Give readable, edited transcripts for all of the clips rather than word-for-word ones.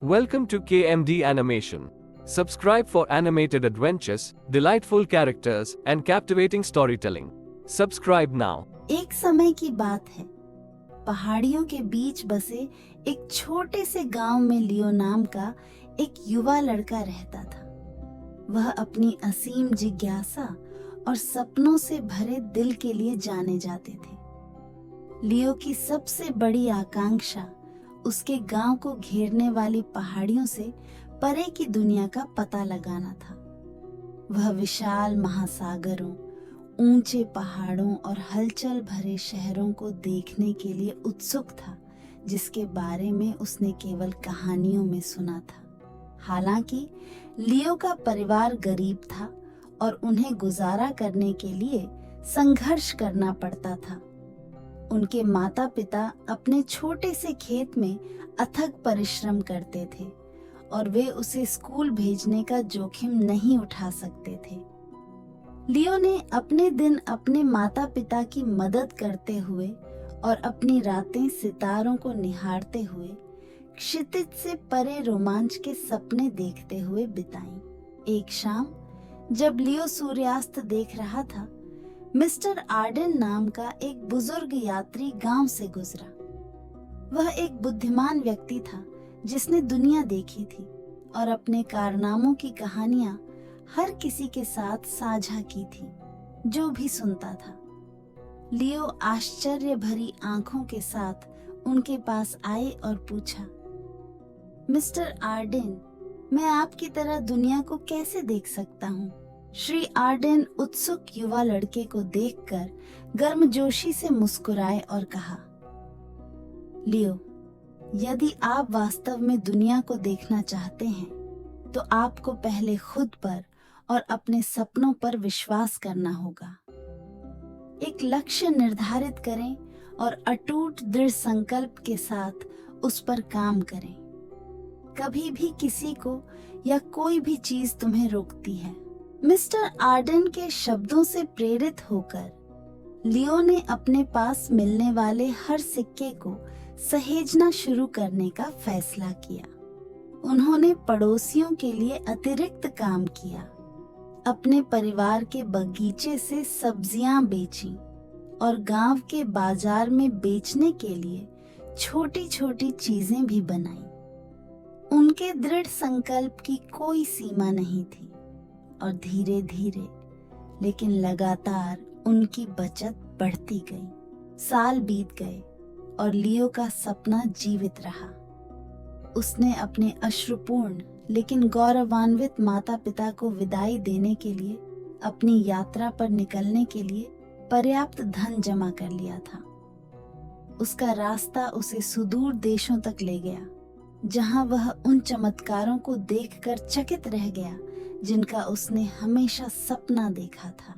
Welcome to KMD Animation. Subscribe for animated adventures, delightful characters, and captivating storytelling. Subscribe now. एक समय की बात है। पहाड़ियों के बीच बसे एक छोटे से गांव में लियो नाम का एक युवा लड़का रहता था। वह अपनी असीम जिज्ञासा और सपनों से भरे दिल के लिए जाने जाते थे। लियो की सबसे बड़ी आकांक्षा उसके गांव को घेरने वाली पहाड़ियों से परे की दुनिया का पता लगाना था। वह विशाल महासागरों, ऊंचे पहाड़ों और हलचल भरे शहरों को देखने के लिए उत्सुक था, जिसके बारे में उसने केवल कहानियों में सुना था। हालांकि लियो का परिवार गरीब था और उन्हें गुजारा करने के लिए संघर्ष करना पड़ता था। उनके माता पिता अपने छोटे से खेत में अथक परिश्रम करते थे और वे उसे स्कूल भेजने का जोखिम नहीं उठा सकते थे। लियो ने अपने दिन अपने माता पिता की मदद करते हुए और अपनी रातें सितारों को निहारते हुए क्षितिज से परे रोमांच के सपने देखते हुए बिताई। एक शाम जब लियो सूर्यास्त देख रहा था, मिस्टर आर्डेन नाम का एक बुजुर्ग यात्री गांव से गुजरा। वह एक बुद्धिमान व्यक्ति था जिसने दुनिया देखी थी और अपने कारनामों की कहानियां हर किसी के साथ साझा की थी जो भी सुनता था। लियो आश्चर्य भरी आंखों के साथ उनके पास आए और पूछा, मिस्टर आर्डेन, मैं आपकी तरह दुनिया को कैसे देख सकता हूँ? श्री आर्डेन उत्सुक युवा लड़के को देखकर गर्मजोशी से मुस्कुराए और कहा, लियो, यदि आप वास्तव में दुनिया को देखना चाहते हैं तो आपको पहले खुद पर और अपने सपनों पर विश्वास करना होगा। एक लक्ष्य निर्धारित करें और अटूट दृढ़ संकल्प के साथ उस पर काम करें। कभी भी किसी को या कोई भी चीज तुम्हें रोकती है। मिस्टर आर्डेन के शब्दों से प्रेरित होकर लियो ने अपने पास मिलने वाले हर सिक्के को सहेजना शुरू करने का फैसला किया। उन्होंने पड़ोसियों के लिए अतिरिक्त काम किया, अपने परिवार के बगीचे से सब्जियां बेची और गांव के बाजार में बेचने के लिए छोटी छोटी चीजें भी बनाई। उनके दृढ़ संकल्प की कोई सीमा नहीं थी और धीरे धीरे लेकिन लगातार उनकी बचत बढ़ती गई। साल बीत गए और लियो का सपना जीवित रहा। उसने अपने अश्रुपूर्ण लेकिन गौरवान्वित माता पिता को विदाई देने के लिए अपनी यात्रा पर निकलने के लिए पर्याप्त धन जमा कर लिया था। उसका रास्ता उसे सुदूर देशों तक ले गया, जहां वह उन चमत्कारों को देखकर चकित रह गया जिनका उसने हमेशा सपना देखा था।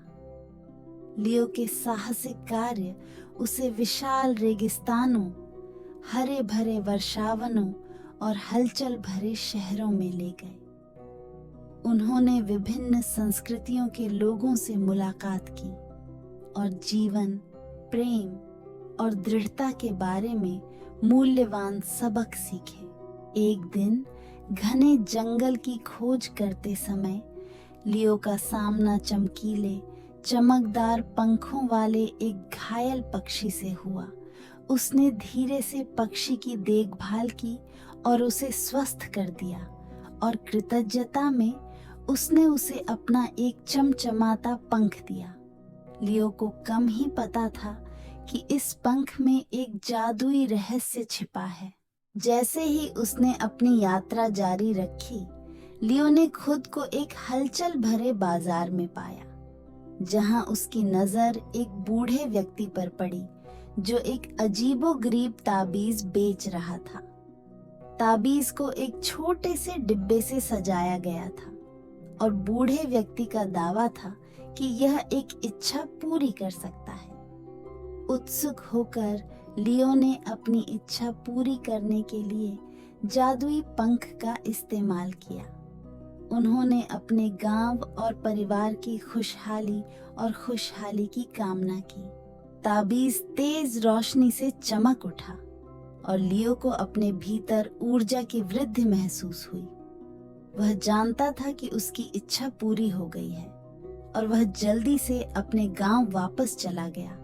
लियो के साहसिक कार्य उसे विशाल रेगिस्तानों, हरे भरे वर्षावनों और हलचल भरे शहरों में ले गए। उन्होंने विभिन्न संस्कृतियों के लोगों से मुलाकात की और जीवन, प्रेम और दृढ़ता के बारे में मूल्यवान सबक सीखे। एक दिन घने जंगल की खोज करते समय लियो का सामना चमकीले, चमकदार पंखों वाले एक घायल पक्षी से हुआ। उसने धीरे से पक्षी की देखभाल की और उसे स्वस्थ कर दिया और कृतज्ञता में उसने उसे अपना एक चमचमाता पंख दिया। लियो को कम ही पता था कि इस पंख में एक जादुई रहस्य छिपा है। जैसे ही उसने अपनी यात्रा जारी रखी, लियो ने खुद को एक हलचल भरे बाजार में पाया, जहां उसकी नजर एक बूढ़े व्यक्ति पर पड़ी जो एक अजीबोगरीब ताबीज बेच रहा था। ताबीज को एक छोटे से डिब्बे से सजाया गया था और बूढ़े व्यक्ति का दावा था कि यह एक इच्छा पूरी कर सकता है। उत्सुक होकर लियो ने अपनी इच्छा पूरी करने के लिए जादुई पंख का इस्तेमाल किया। उन्होंने अपने गांव और परिवार की खुशहाली की कामना की। ताबीज तेज रोशनी से चमक उठा और लियो को अपने भीतर ऊर्जा की वृद्धि महसूस हुई। वह जानता था कि उसकी इच्छा पूरी हो गई है और वह जल्दी से अपने गांव वापस चला गया,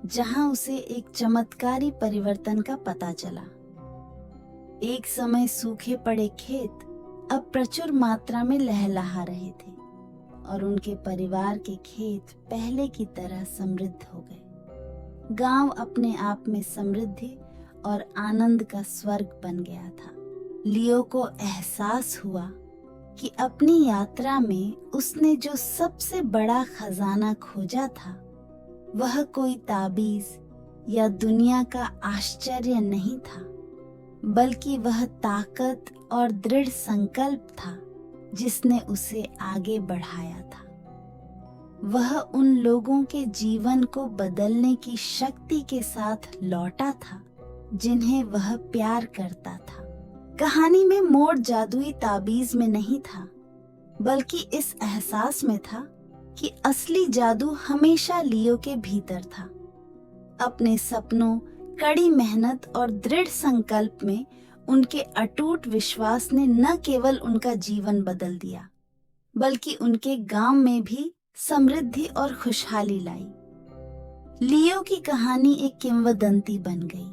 जहां उसे एक चमत्कारी परिवर्तन का पता चला। एक समय सूखे पड़े खेत अब प्रचुर मात्रा में लहलहा रहे थे और उनके परिवार के खेत पहले की तरह समृद्ध हो गए। गांव अपने आप में समृद्धि और आनंद का स्वर्ग बन गया था। लियो को एहसास हुआ कि अपनी यात्रा में उसने जो सबसे बड़ा खजाना खोजा था वह कोई ताबीज या दुनिया का आश्चर्य नहीं था, बल्कि वह ताकत और दृढ़ संकल्प था जिसने उसे आगे बढ़ाया था। वह उन लोगों के जीवन को बदलने की शक्ति के साथ लौटा था जिन्हें वह प्यार करता था। कहानी में मोड़ जादुई ताबीज में नहीं था, बल्कि इस एहसास में था कि असली जादू हमेशा लियो के भीतर था। अपने सपनों, कड़ी मेहनत और दृढ़ संकल्प में उनके अटूट विश्वास ने न केवल उनका जीवन बदल दिया, बल्कि उनके गांव में भी समृद्धि और खुशहाली लाई। लियो की कहानी एक किंवदंती बन गई,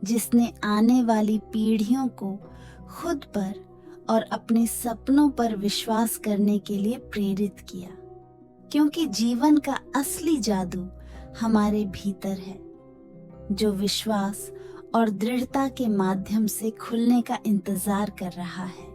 जिसने आने वाली पीढ़ियों को खुद पर और अपने सपनों पर विश्वास करने के लिए प्रेरित किया, क्योंकि जीवन का असली जादू हमारे भीतर है, जो विश्वास और दृढ़ता के माध्यम से खुलने का इंतजार कर रहा है।